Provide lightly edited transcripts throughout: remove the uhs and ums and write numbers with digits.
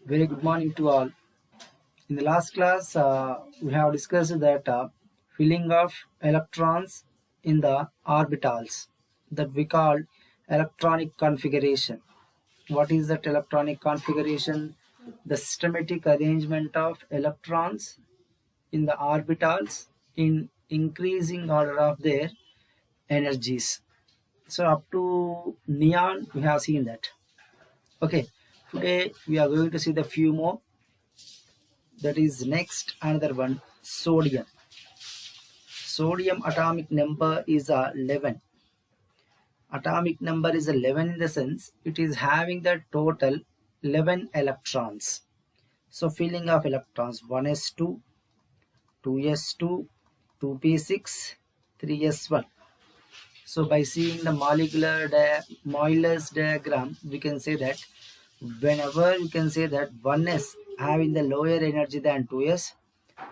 Very good morning to all. In the last class, we have discussed that filling of electrons in the orbitals that we call electronic configuration. What is that electronic configuration? The systematic arrangement of electrons in the orbitals in increasing order of their energies. So up to neon, we have seen that. Okay, today we are going to see the few more. That is next another one, sodium atomic number is 11. Atomic number is 11 in the sense it is having the total 11 electrons. So filling of electrons 1s2, 2s2, 2p6, 3s1. So by seeing the Moeller diagram, we can say that whenever you can say that 1s having the lower energy than 2s,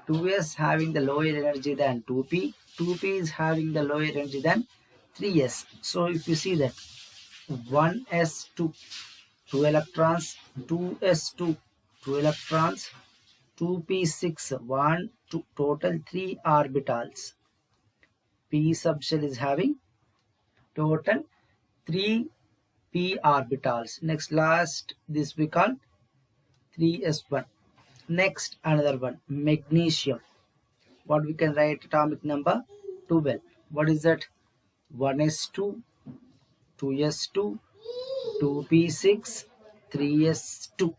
2s having the lower energy than 2p, 2p is having the lower energy than 3s. So if you see that 1s2, 2 electrons, 2s2, 2 electrons, 2p6, 1, 2, total 3 orbitals. P subshell is having total 3 p orbitals. Next, last, this we call 3s1. Next, another one, magnesium. What we can write atomic number 12. What is that? 1s2, 2s2, 2p6, 3s2.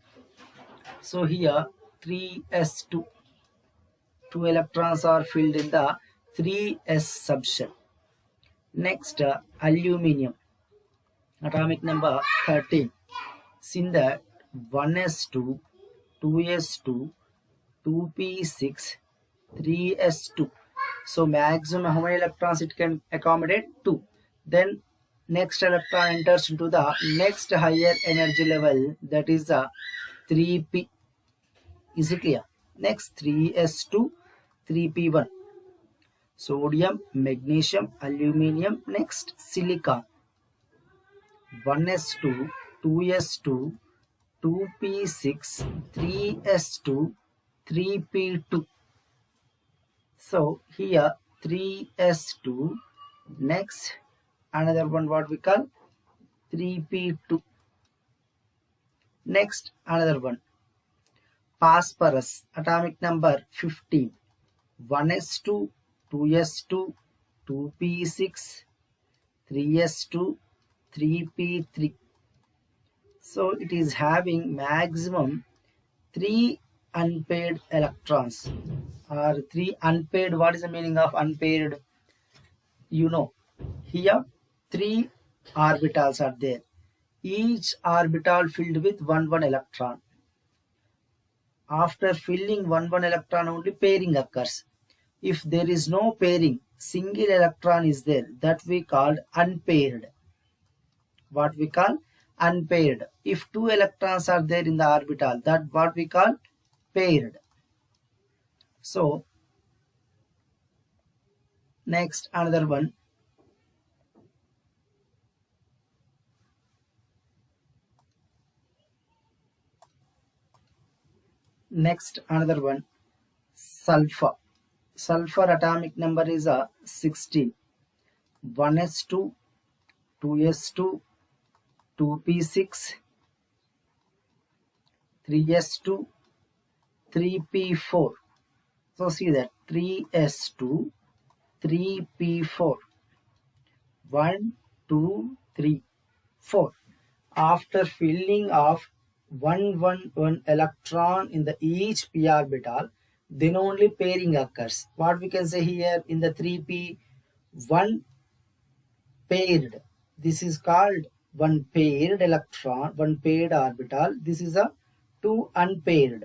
So here 3s2. 2 electrons are filled in the 3s subshell. Next, aluminium. Atomic number 13. Sin that 1s2, 2s2, 2p6, 3s2. So maximum how many electrons it can accommodate? 2. Then next electron enters into the next higher energy level, that is 3p. Is it clear? Next 3s2, 3p1. Sodium, magnesium, aluminium. Next silicon. 1s2, 2s2, 2p6, 3s2, 3p2. So here 3s2. Next another one, what we call 3p2. Next another one, phosphorus. Atomic number 15. 1s2, 2s2, 2p6, 3s2, 3p3. So it is having maximum 3 unpaired electrons, or 3 unpaired. What is the meaning of unpaired? You know, here 3 orbitals are there, each orbital filled with 1 electron. After filling 1 electron only pairing occurs. If there is no pairing, single electron is there, that we called unpaired. What we call unpaired. If 2 electrons are there in the orbital, that what we call paired. So next another one, sulfur. Sulfur atomic number is 16. 1s2, 2s2, 2p6, 3s2, 3p4. So see that 3s2, 3p4. 1, 2, 3, 4. After filling of 1 electron in the each p orbital, then only pairing occurs. What we can say here in the 3p, 1 paired. This is called 1 paired electron, 1 paired orbital. This is a 2 unpaired.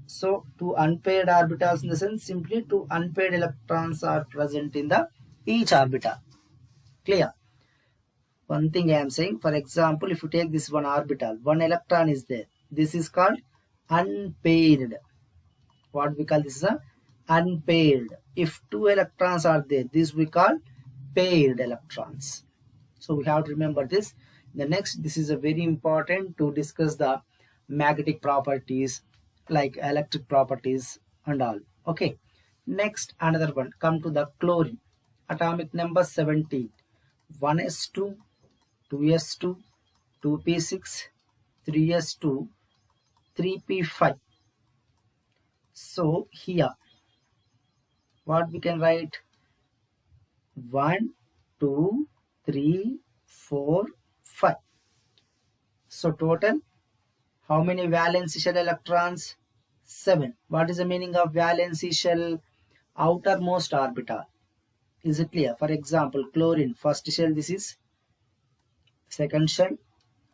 So 2 unpaired orbitals in the sense simply 2 unpaired electrons are present in the each orbital. Clear? One thing I am saying, for example, if you take this one orbital, 1 electron is there. This is called unpaired. What we call this is a unpaired. If 2 electrons are there, this we call paired electrons. So we have to remember this. The next, this is a very important to discuss the magnetic properties like electric properties and all. Okay, next another one, come to the chlorine. Atomic number 17, 1s2, 2s2, 2p6, 3s2, 3p5. So here what we can write, 1 2 3 4 5. So total how many valence shell electrons? 7. What is the meaning of valence shell? Outermost orbital. Is it clear? For example, chlorine, first shell, this is second shell,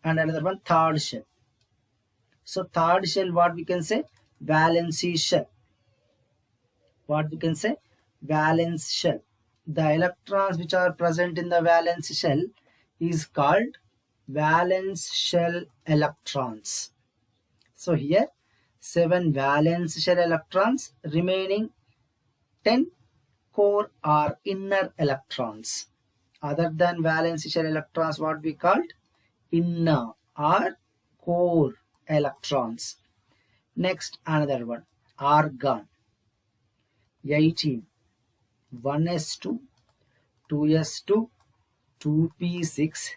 and another one third shell. So third shell, what we can say? Valence shell. What we can say? Valence shell. The electrons which are present in the valence shell is called valence shell electrons. So here 7 valence shell electrons, remaining 10 core or inner electrons. Other than valence shell electrons, what we called? Inner or core electrons. Next another one, argon. 18, 1s2, 2s2, 2p6,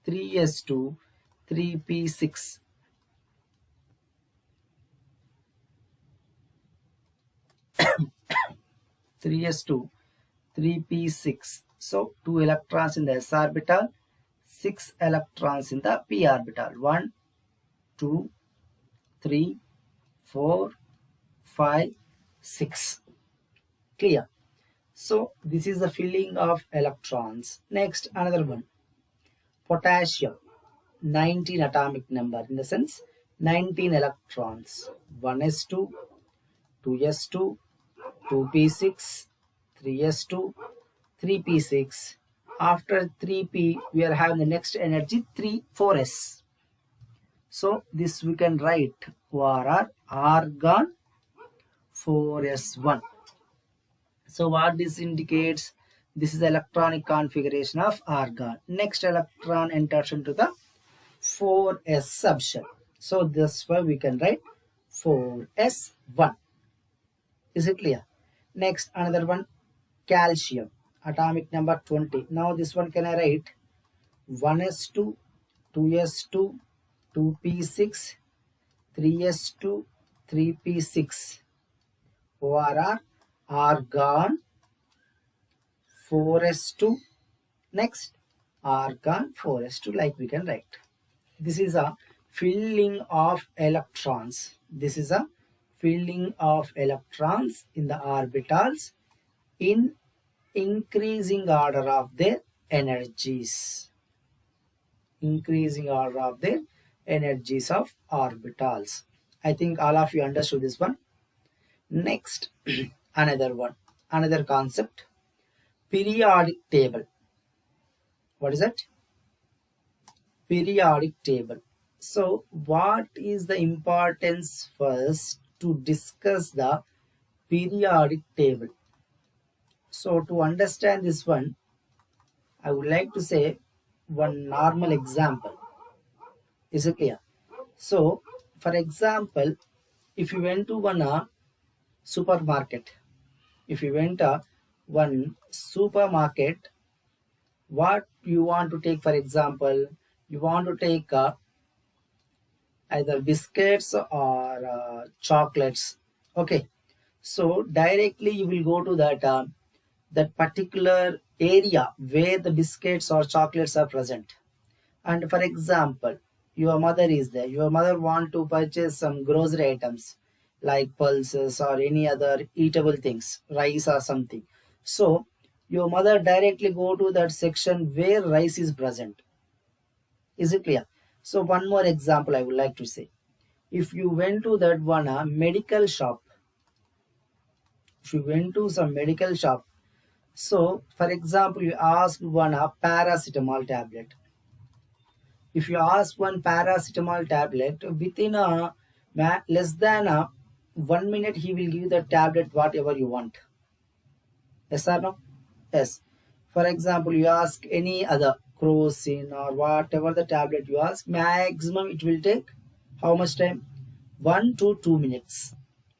3s2, 3p6. Three s2, 3p6. So 2 electrons in the s orbital, 6 electrons in the p orbital. 1, 2, 3, 4, 5, 6. Clear? So this is the filling of electrons. Next another one, potassium. 19 atomic number, in the sense 19 electrons. 1s2, 2s2, 2p6, 3s2, 3p6. After 3p, we are having the next energy 4s. So this we can write ORR, argon 4s1. So what this indicates? This is the electronic configuration of argon. Next electron enters into the 4s subshell. So this way we can write 4s1. Is it clear? Next another one, calcium. Atomic number 20. Now this one can I write 1s2, 2s2, 2p6, 3s2, 3p6. ORR, argon 4s2. Next argon 4s2, like we can write. This is a filling of electrons. This is a filling of electrons in the orbitals in increasing order of their energies. Increasing order of their energies of orbitals. I think all of you understood this one. Next another one, another concept, periodic table. What is it? Periodic table. So what is the importance first to discuss the periodic table? So to understand this one, I would like to say one normal example. Is it clear? So for example, if you went to one supermarket, if you went to one supermarket, what you want to take? For example, you want to take either biscuits or chocolates. Okay, so directly you will go to that particular area where the biscuits or chocolates are present. And for example, your mother is there, your mother want to purchase some grocery items like pulses or any other eatable things, rice or something. So your mother directly go to that section where rice is present. Is it clear? So one more example I would like to say, if you went to that one medical shop, if you went to some medical shop, so for example you ask one paracetamol tablet. If you ask one paracetamol tablet, within less than 1 minute he will give the tablet whatever you want. Yes or no? Yes. For example, you ask any other crocin or whatever the tablet you ask, maximum it will take how much time? 1 to 2 minutes.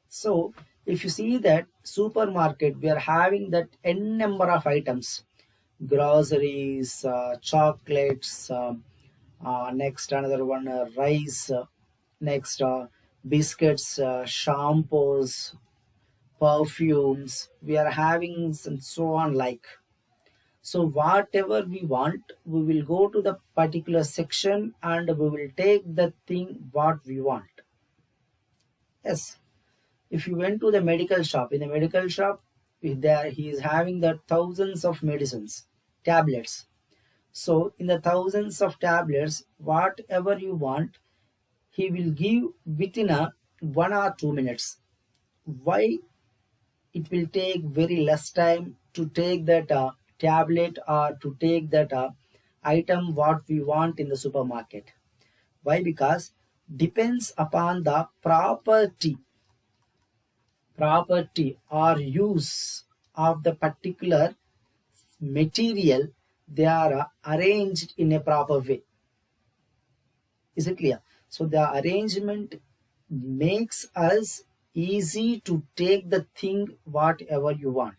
So if you see that supermarket, we are having that n number of items, groceries, chocolates, next another one, rice, next biscuits, shampoos, perfumes, we are having and so on like. So whatever we want, we will go to the particular section and we will take the thing what we want. Yes, if you went to the medical shop, in the medical shop, there he is having the thousands of medicines, tablets. So in the thousands of tablets, whatever you want, he will give within a 1 or 2 minutes. Why? It will take very less time to take that tablet or to take that item what we want in the supermarket. Why? Because depends upon the property or use of the particular material, they are arranged in a proper way. Is it clear? So the arrangement makes us easy to take the thing whatever you want,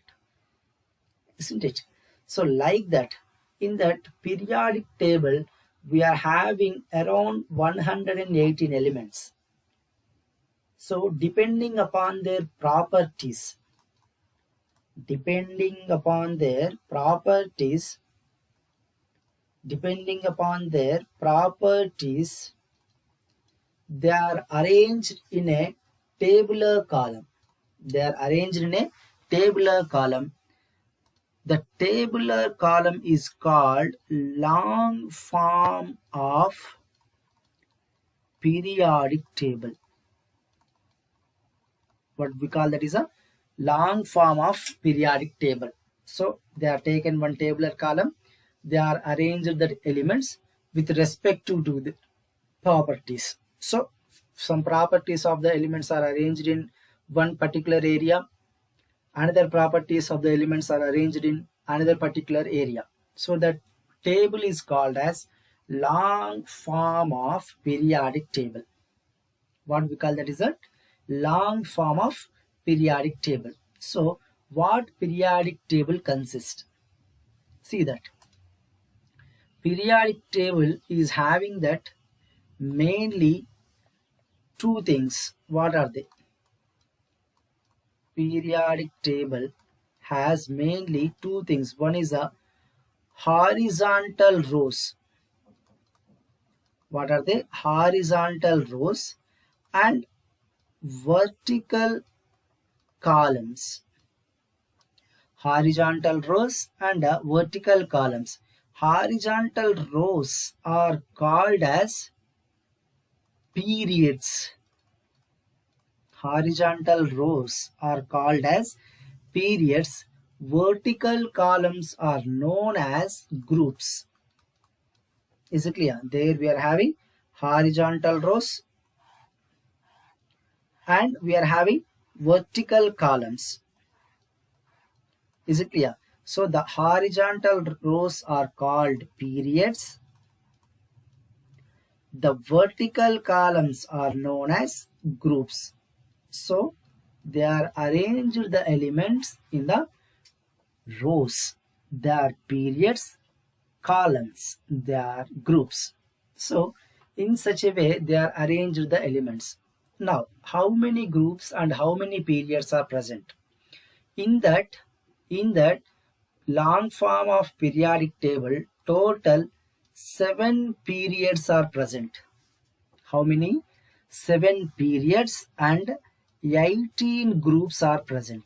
isn't it? So like that, in that periodic table we are having around 118 elements. So depending upon their properties, depending upon their properties, they are arranged in a tabular column. They are arranged in a tabular column. The tabular column is called long form of periodic table. What we call that is a long form of periodic table. So they are taken one tabular column. They are arranged the elements with respect to the properties. So some properties of the elements are arranged in one particular area. Another properties of the elements are arranged in another particular area. So that table is called as long form of periodic table. What we call that is a long form of periodic table. So what periodic table consists? See that periodic table is having that mainly two things. What are they? Periodic table has mainly two things. One is a horizontal rows. What are they? Horizontal rows and vertical columns. Horizontal rows and vertical columns. Horizontal rows are called as periods. Horizontal rows are called as periods. Vertical columns are known as groups. Is it clear? There we are having horizontal rows and we are having vertical columns. Is it clear? So the horizontal rows are called periods. The vertical columns are known as groups. So they are arranged the elements in the rows. They are periods, columns, they are groups. So in such a way they are arranged the elements. Now how many groups and how many periods are present? In that long form of periodic table, total 7 periods are present. How many? 7 periods and 18 groups are present.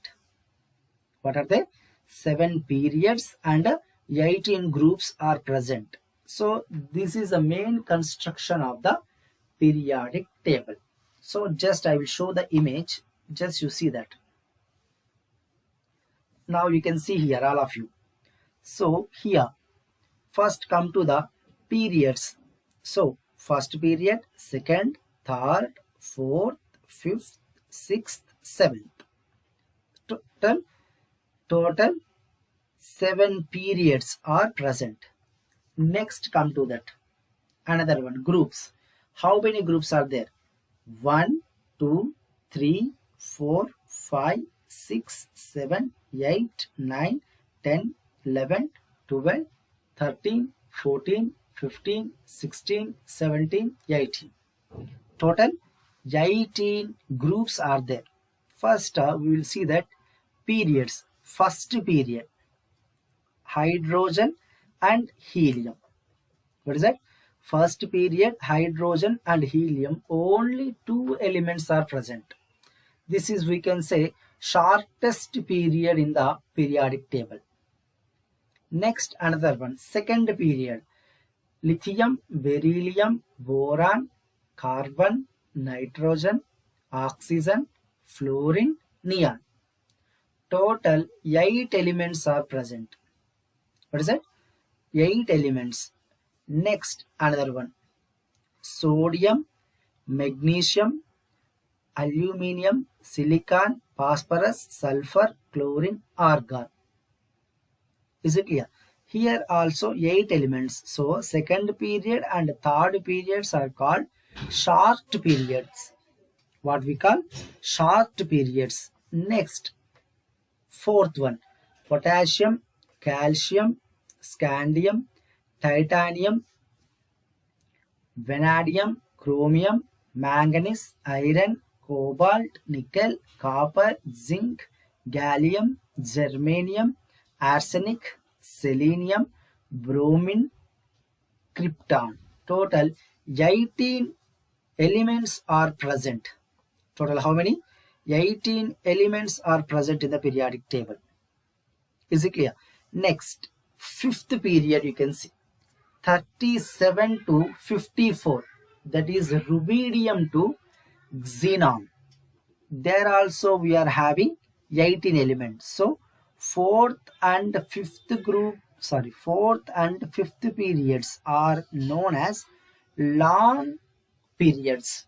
What are they? 7 periods and 18 groups are present. So this is the main construction of the periodic table. So just I will show the image. Just you see that. Now you can see here all of you. So here first come to the periods. So first period, second, third, fourth, fifth, sixth, seventh. Total 7 periods are present. Next come to that. Another one, groups. How many groups are there? 1, 2, 3, 4, 5, 6, 7, 8, 9, 10, 11, 12, 13, 14, 15, 16, 17, 18. Total 18 groups are there. First, we will see that periods. First period, hydrogen and helium. What is that? First period, hydrogen and helium, only two elements are present. This is, we can say, shortest period in the periodic table. Next, another one, second period, lithium, beryllium, boron, carbon, nitrogen, oxygen, fluorine, neon. Total 8 elements are present. What is that? 8 elements. Next, another one, sodium, magnesium, aluminium, silicon, phosphorus, sulfur, chlorine, argon. Is it clear? Here also 8 elements. So second period and third periods are called short periods. What we call short periods. Next, fourth one, potassium, calcium, scandium, titanium, vanadium, chromium, manganese, iron, cobalt, nickel, copper, zinc, gallium, germanium, arsenic, selenium, bromine, krypton. Total 18 elements are present. Total how many? 18 elements are present in the periodic table. Is it clear? Next, fifth period, you can see 37 to 54, that is rubidium to xenon. There also we are having 18 elements. So fourth and fifth periods are known as long periods.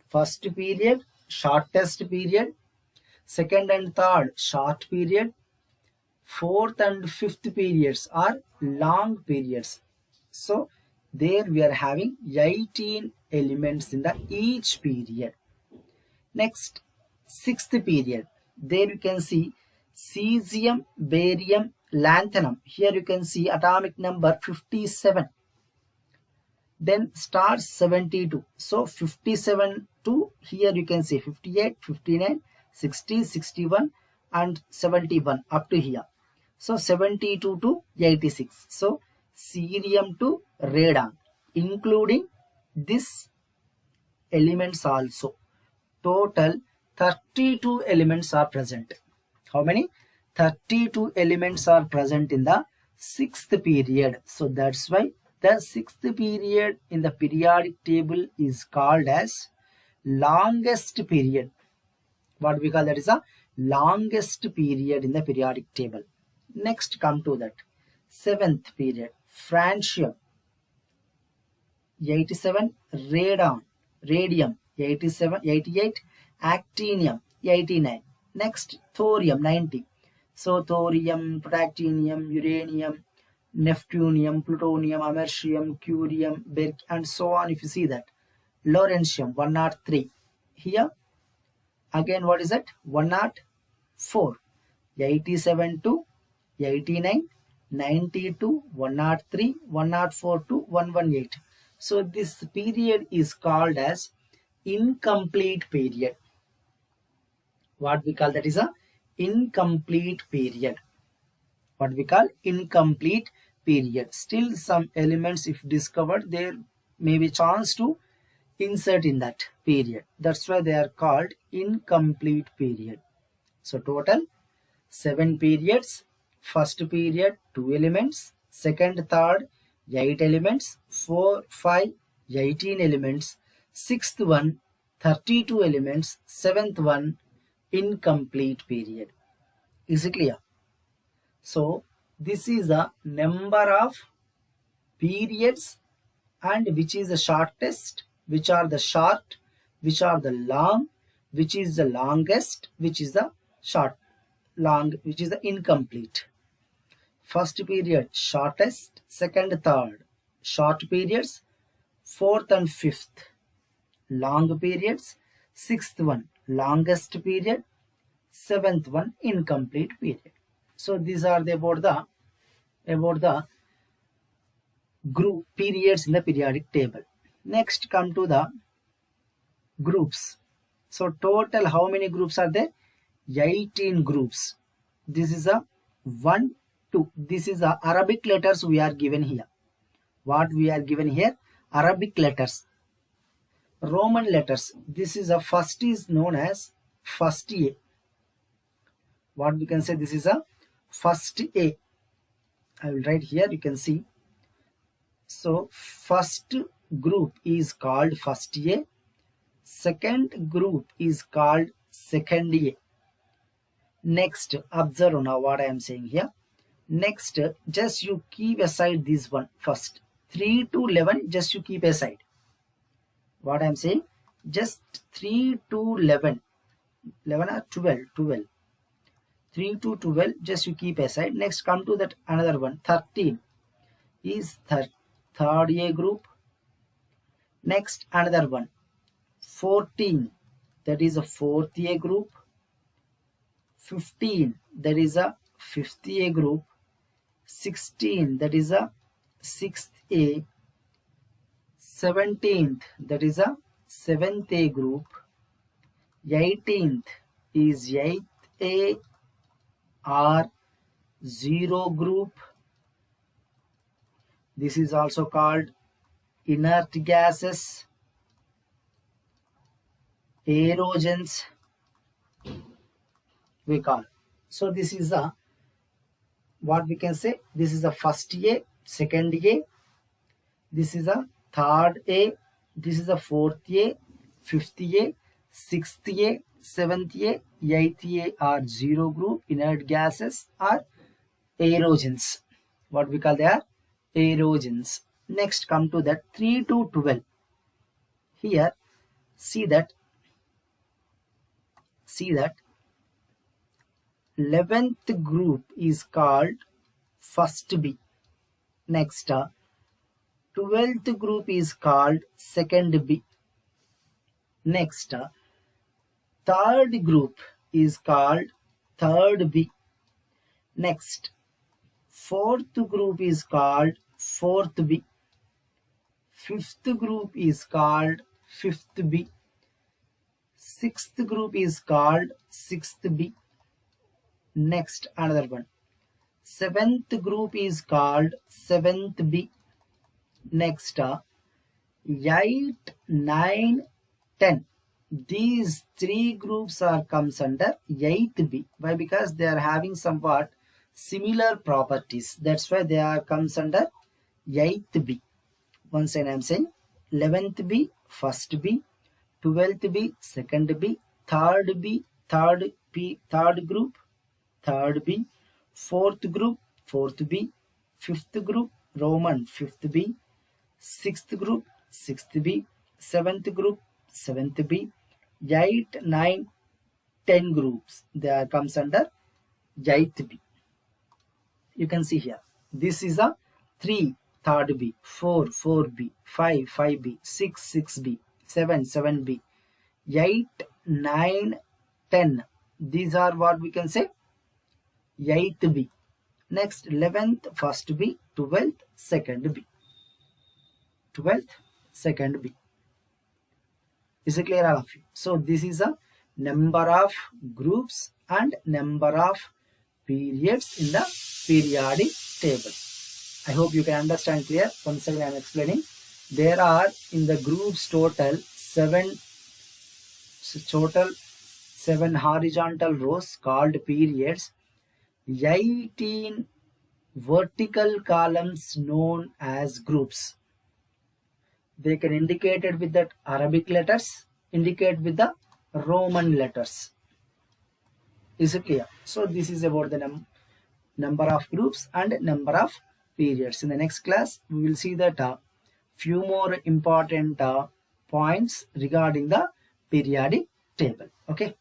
First period, shortest period. Second and third, short period. Fourth and fifth periods are long periods. So there we are having 18 elements in the each period. Next, sixth period. There you can see cesium, barium, lanthanum. Here you can see atomic number 57. Then stars 72. So 57 to here you can see 58, 59, 60, 61 and 71 up to here. So 72 to 86. So cerium to radon, including this elements also. Total 32 elements are present. How many? 32 elements are present in the sixth period. So that's why the sixth period in the periodic table is called as longest period. What we call that is a longest period in the periodic table. Next, come to that seventh period, francium 87, radium 87, 88, actinium 89. Next, thorium 90. So thorium, protactinium, uranium, neptunium, plutonium, americium, curium, and so on. If you see that, lawrencium 103. Here again, what is that? 104. 87 to 89, 90 to 103, 104 to 118. So this period is called as incomplete period. What we call that is a incomplete period. What we call incomplete period. Still some elements if discovered, there may be chance to insert in that period. That's why they are called incomplete period. So total 7 periods. First period 2 elements, second, third 8 elements, 4, 5 18 elements, sixth one 32 elements, seventh one incomplete period. Is it clear? So this is the number of periods and which is the shortest, which are the short, which are the long, which is the longest, which is the which is the incomplete. First period shortest, second, third, short periods, fourth and fifth, long periods, sixth one, longest period, seventh one, incomplete period. So these are about the group periods in the periodic table. Next, come to the groups. So total how many groups are there? 18 groups. This is a 1, 2. This is the Arabic letters we are given here. What we are given here? Arabic letters. Roman letters. This is a first is known as first A. What we can say, this is a first A. I will write here, you can see. So first group is called first A. Second group is called second A. Next, observe now what I am saying here. Next, just you keep aside this one first. 3 to 11, just you keep aside. What I am saying, just 3 to 11. 11 or 12, 12. 3 to 12, just you keep aside. Next, come to that another one. 13 is third A group. Next, another one. 14, that is a fourth A group. 15, that is a fifth A group. 16, that is a sixth A. 17th, that is a seventh A group. 18th is eighth A or zero group. This is also called inert gases, aerogens we call. So this is a, what we can say, this is a first A, second A, this is a third A, this is a fourth A, fifth A, sixth A, seventh A, eighth A are zero group inert gases or aerogens. What we call they are aerogens. Next, come to that 3 to 12. Here, see that 11th group is called first B. Next, 12th group is called second B. Next, third group is called third B. Next, fourth group is called fourth B. Fifth group is called fifth B. Sixth group is called sixth B. Next, another one. Seventh group is called seventh B. Next, 8, 9, 10. These three groups are comes under 8th B. Why? Because they are having somewhat similar properties. That's why they are comes under 8th B. Once again I am saying 11th B, first B, 12th B, second B, third B, third group, third B, fourth group, fourth B, fifth group, Roman, fifth B, sixth group, sixth B, seventh group, seventh B, 8, 9, 10 groups. They are comes under 8th B. You can see here. This is a 3, third B, 4, 4B, 5, 5B, 6, 6B, 7, 7B, 8, 9, 10. These are what we can say 8th B. Next, 11th, first B, 12th, second B. 12th, second B. Is it clear all of you? So this is a number of groups and number of periods in the periodic table. I hope you can understand clear. Once again I am explaining. There are in the groups total 7 horizontal rows called periods, 18 vertical columns known as groups. They can indicate it with the Arabic letters, indicate with the Roman letters. Is it clear? So this is about the number of groups and number of periods. In the next class, we will see that few more important points regarding the periodic table. Okay.